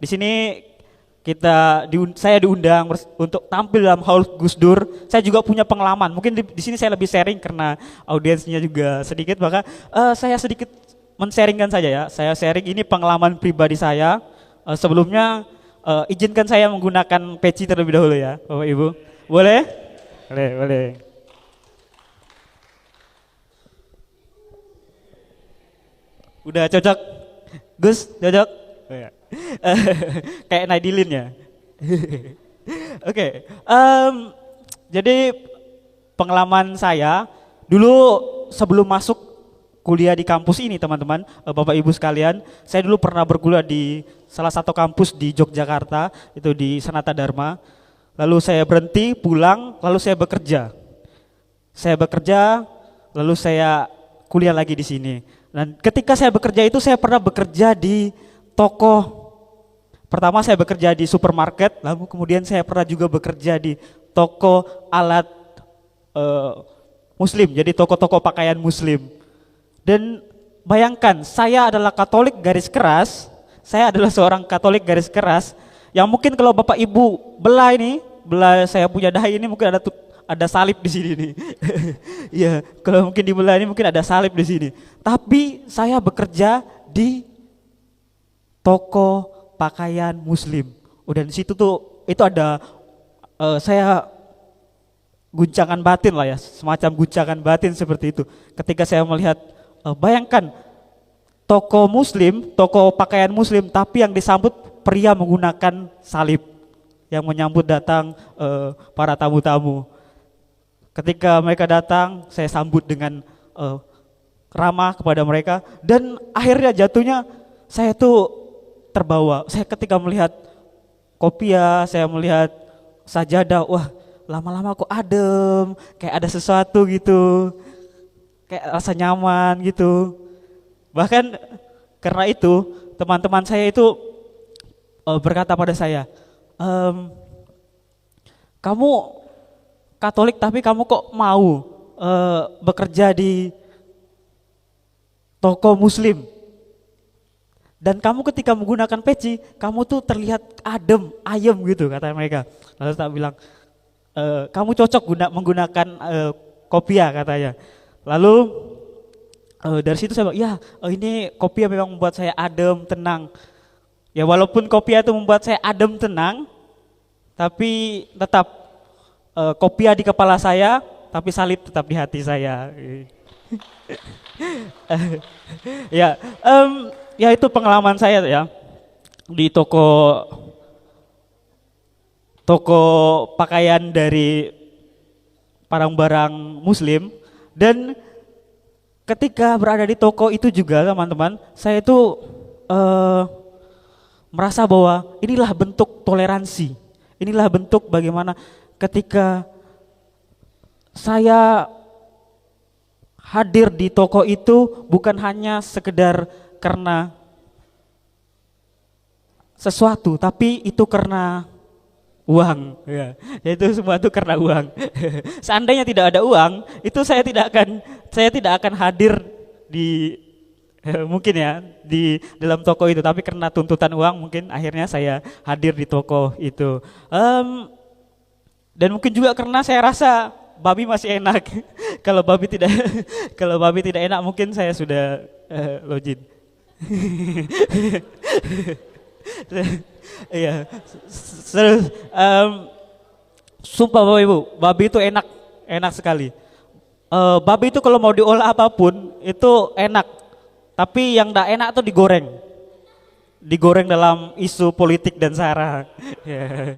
Di sini saya diundang untuk tampil dalam Haul Gus Dur. Saya juga punya pengalaman. Mungkin di sini saya lebih sharing karena audiensnya juga sedikit, maka saya sedikit men-sharingkan saja ya. Saya sharing ini pengalaman pribadi saya. Sebelumnya izinkan saya menggunakan peci terlebih dahulu ya, Bapak Ibu. Boleh? Boleh, boleh. Udah cocok? Gus, cocok? Oh, ya. Kayak Naidilin ya. Oke, jadi pengalaman saya dulu sebelum masuk kuliah di kampus ini teman-teman, Bapak Ibu sekalian, saya dulu pernah berkuliah di salah satu kampus di Yogyakarta, itu di Sanata Dharma. Lalu saya berhenti, pulang, lalu saya bekerja. Saya bekerja, lalu saya kuliah lagi di sini. Dan ketika saya bekerja itu saya pernah bekerja di toko. Pertama saya bekerja di supermarket, lalu kemudian saya pernah juga bekerja di toko alat muslim, jadi toko-toko pakaian muslim. Dan bayangkan, saya adalah Katolik garis keras, saya adalah seorang Katolik garis keras, yang mungkin kalau Bapak Ibu belah saya punya dahi ini mungkin ada salib di sini nih. Iya, kalau mungkin dibelah ini mungkin ada salib di sini. Tapi saya bekerja di toko pakaian muslim. Dan di situ tuh itu ada saya guncangan batin lah ya, semacam guncangan batin seperti itu. Ketika saya melihat, bayangkan toko muslim, toko pakaian muslim, tapi yang disambut pria menggunakan salib yang menyambut datang para tamu-tamu. Ketika mereka datang, saya sambut dengan ramah kepada mereka, dan akhirnya jatuhnya saya tuh terbawa. Saya ketika melihat kopiah, saya melihat sajadah, wah lama-lama kok adem, kayak ada sesuatu gitu, kayak rasa nyaman gitu. Bahkan karena itu teman-teman saya itu berkata pada saya, kamu Katolik tapi kamu kok mau bekerja di toko muslim? Dan kamu ketika menggunakan peci, kamu tuh terlihat adem, ayem gitu kata mereka. Lalu saya bilang, kamu cocok menggunakan kopiah katanya. Lalu dari situ saya bilang, ya ini kopiah memang membuat saya adem, tenang. Ya walaupun kopiah itu membuat saya adem, tenang, tapi tetap kopiah di kepala saya, tapi salib tetap di hati saya. Ya itu pengalaman saya ya di toko pakaian dari barang-barang muslim. Dan ketika berada di toko itu juga teman-teman, saya itu merasa bahwa inilah bentuk toleransi, inilah bentuk bagaimana ketika saya hadir di toko itu bukan hanya sekedar karena sesuatu, tapi itu karena uang, ya. Itu semua itu karena uang. Seandainya tidak ada uang, itu saya tidak akan hadir di mungkin ya di dalam toko itu. Tapi karena tuntutan uang, mungkin akhirnya saya hadir di toko itu. Dan mungkin juga karena saya rasa babi masih enak. Kalau babi tidak enak, mungkin saya sudah login. Iya, terus sumpah Bapak Ibu, babi itu enak sekali. Babi itu kalau mau diolah apapun itu enak, tapi yang tidak enak tuh digoreng dalam isu politik dan sara.